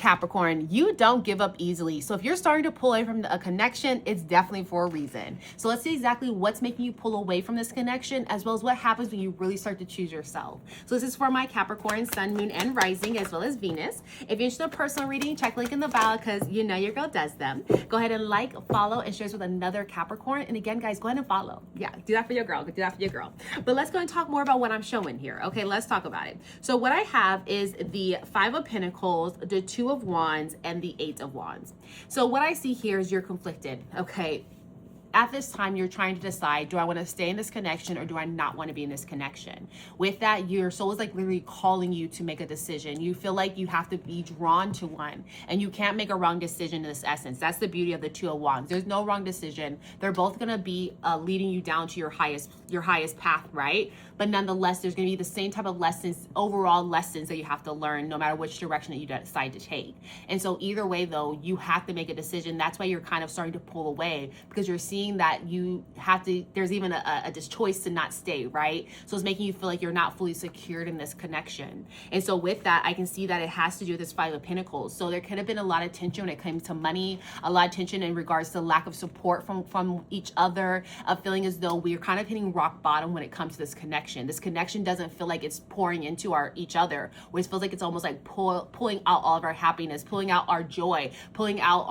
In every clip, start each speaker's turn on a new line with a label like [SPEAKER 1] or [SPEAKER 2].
[SPEAKER 1] Capricorn, you don't give up easily. So if you're starting to pull away from a connection, it's definitely for a reason. So let's see exactly what's making you pull away from this connection, as well as what happens when you really start to choose yourself. So this is for my Capricorn, Sun, Moon, and Rising, as well as Venus. If you're interested in a personal reading, check link in the bio because you know your girl does them. Go ahead and like, follow, and share this with another Capricorn. And again, guys, go ahead and follow. Yeah, do that for your girl. Do that for your girl. But let's go and talk more about what I'm showing here. Okay, let's talk about it. So what I have is the Five of Pentacles, the Two of Wands, and the Eight of Wands. So what I see here is you're conflicted. Okay. At this time, you're trying to decide, do I want to stay in this connection or do I not want to be in this connection? With that, your soul is like literally calling you to make a decision. You feel like you have to be drawn to one and you can't make a wrong decision in this essence. That's the beauty of the Two of Wands. There's no wrong decision. They're both going to be leading you down to your highest path, right? But nonetheless, there's going to be the same type of lessons, overall lessons that you have to learn no matter which direction that you decide to take. And so either way, though, you have to make a decision. That's why you're kind of starting to pull away because you're seeing that you have to, there's even a choice to not stay, right? So it's making you feel like you're not fully secured in this connection. And so with that, I can see that it has to do with this Five of Pentacles. So there could have been a lot of tension when it came to money, a lot of tension in regards to lack of support from each other, of feeling as though we're kind of hitting rock bottom when it comes to this connection. This connection doesn't feel like it's pouring into each other, which feels like it's almost like pulling out all of our happiness, pulling out our joy, pulling out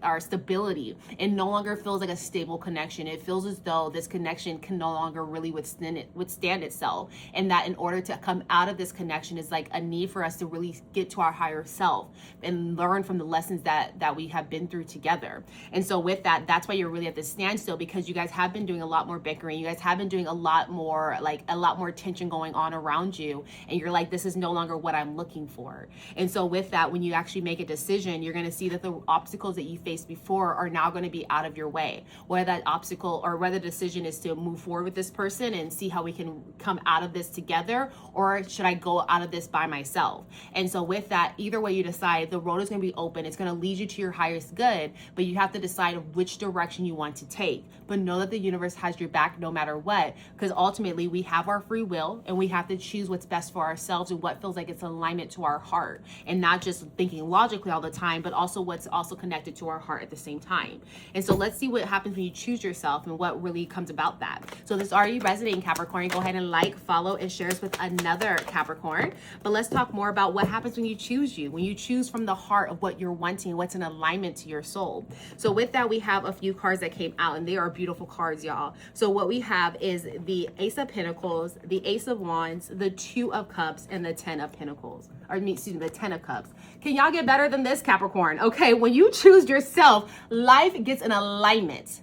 [SPEAKER 1] our stability. It no longer feels like a stable connection. It feels as though this connection can no longer really withstand itself, and that in order to come out of this connection is like a need for us to really get to our higher self and learn from the lessons that we have been through together. And so with that, that's why you're really at this standstill, because you guys have been doing a lot more bickering. You guys have been doing a lot more tension going on around you, and you're like, this is no longer what I'm looking for. And so with that, when you actually make a decision, you're going to see that the obstacles that you faced before are now going to be out of your way. Whether that obstacle or whether the decision is to move forward with this person and see how we can come out of this together, or should I go out of this by myself? And so with that, either way you decide, the road is going to be open. It's going to lead you to your highest good, but you have to decide which direction you want to take. But know that the universe has your back no matter what, because ultimately we have our free will and we have to choose what's best for ourselves and what feels like it's alignment to our heart, and not just thinking logically all the time, but also what's also connected to our heart at the same time. And so let's see what happens when you choose yourself and what really comes about that. So this already resonating Capricorn, go ahead and like, follow, and share this with another Capricorn. But let's talk more about what happens when you choose when you choose from the heart of what you're wanting, what's in alignment to your soul. So with that, we have a few cards that came out, and they are beautiful cards, y'all. So what we have is the Ace of Pentacles, the Ace of Wands, the Two of Cups, and the Ten of Pentacles. The Ten of Cups. Can y'all get better than this, Capricorn? Okay, when you choose yourself, life gets in alignment.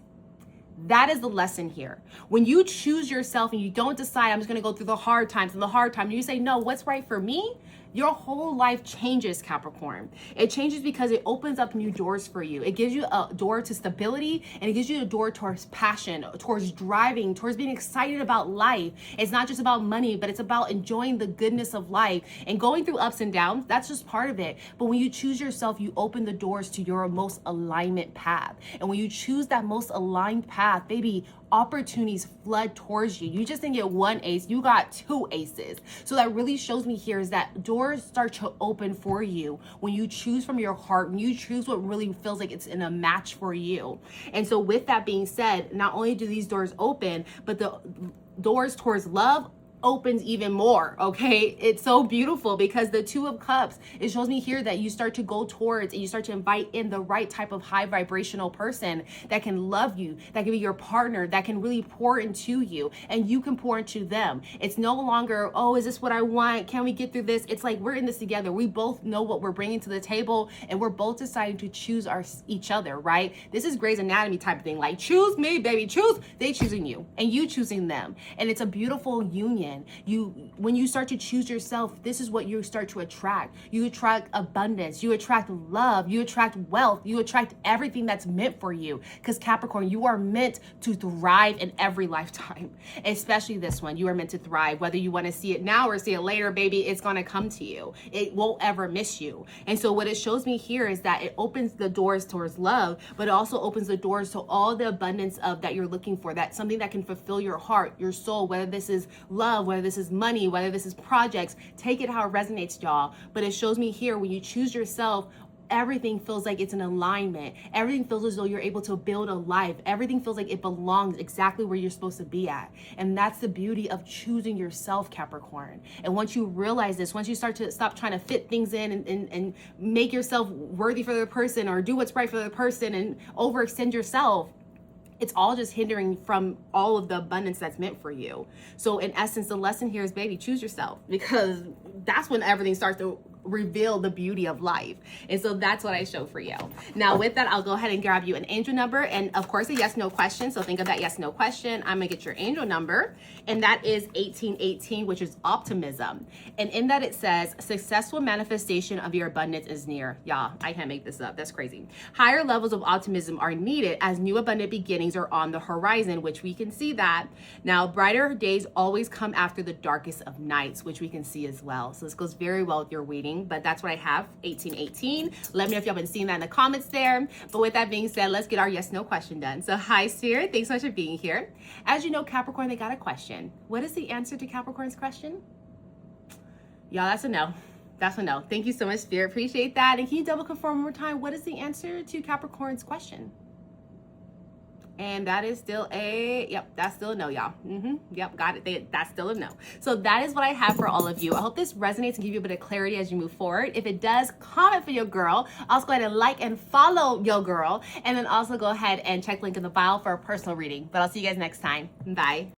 [SPEAKER 1] That is the lesson here. When you choose yourself and you don't decide, I'm just going to go through the hard times and the hard time, and you say, no, what's right for me? Your whole life changes, Capricorn. It changes because it opens up new doors for you. It gives you a door to stability, and it gives you a door towards passion, towards driving, towards being excited about life. It's not just about money, but it's about enjoying the goodness of life and going through ups and downs. That's just part of it. But when you choose yourself, you open the doors to your most alignment path. And when you choose that most aligned path, baby, opportunities flood towards you. You just didn't get one ace, you got two aces. So that really shows me here is that doors start to open for you when you choose from your heart, when you choose what really feels like it's in a match for you. And so with that being said, not only do these doors open, but the doors towards love opens even more. Okay, it's so beautiful because the Two of Cups, it shows me here that you start to go towards and you start to invite in the right type of high vibrational person that can love you, that can be your partner, that can really pour into you, and you can pour into them. It's no longer, oh, is this what I want? Can we get through this? It's like, we're in this together. We both know what we're bringing to the table, and we're both deciding to choose each other, right? This is Grey's Anatomy type of thing. Like, choose me, baby, choose. They choosing you and you choosing them. And it's a beautiful union. When you start to choose yourself, this is what you start to attract. You attract abundance, you attract love, you attract wealth, you attract everything that's meant for you. Because Capricorn, you are meant to thrive in every lifetime, especially this one. You are meant to thrive. Whether you want to see it now or see it later, baby, it's going to come to you. It won't ever miss you. And so what it shows me here is that it opens the doors towards love, but it also opens the doors to all the abundance of that you're looking for. That's something that can fulfill your heart, your soul, whether this is love, love, whether this is money, whether this is projects. Take it how it resonates, y'all. But it shows me here, when you choose yourself, everything feels like it's in alignment. Everything feels as though you're able to build a life. Everything feels like it belongs exactly where you're supposed to be at. And that's the beauty of choosing yourself, Capricorn. And once you realize this, once you start to stop trying to fit things in and make yourself worthy for the other person, or do what's right for the other person and overextend yourself, it's all just hindering from all of the abundance that's meant for you. So in essence, the lesson here is, baby, choose yourself, because that's when everything starts to reveal the beauty of life. And so that's what I show for you. Now with that, I'll go ahead and grab you an angel number, and of course a yes no question. So think of that yes no question. I'm gonna get your angel number, and that is 1818, which is optimism. And in that it says, successful manifestation of your abundance is near. Y'all, I can't make this up. That's crazy. Higher levels of optimism are needed as new abundant beginnings are on the horizon, which we can see that. Now brighter days always come after the darkest of nights, which we can see as well. So this goes very well with your reading, but that's what I have, 1818. Let me know if y'all been seeing that in the comments there. But with that being said, let's get our yes no question done. So hi Spirit, thanks so much for being here. As you know, Capricorn, they got a question. What is the answer to Capricorn's question? Y'all, that's a no. That's a no. Thank you so much, Spirit. Appreciate that. And can you double confirm one more time, what is the answer to Capricorn's question? And that is still a, yep, that's still a no, y'all. Yep, got it. That's still a no. So that is what I have for all of you. I hope this resonates and give you a bit of clarity as you move forward. If it does, comment for your girl. Also go ahead and like and follow your girl. And then also go ahead and check link in the bio for a personal reading. But I'll see you guys next time. Bye.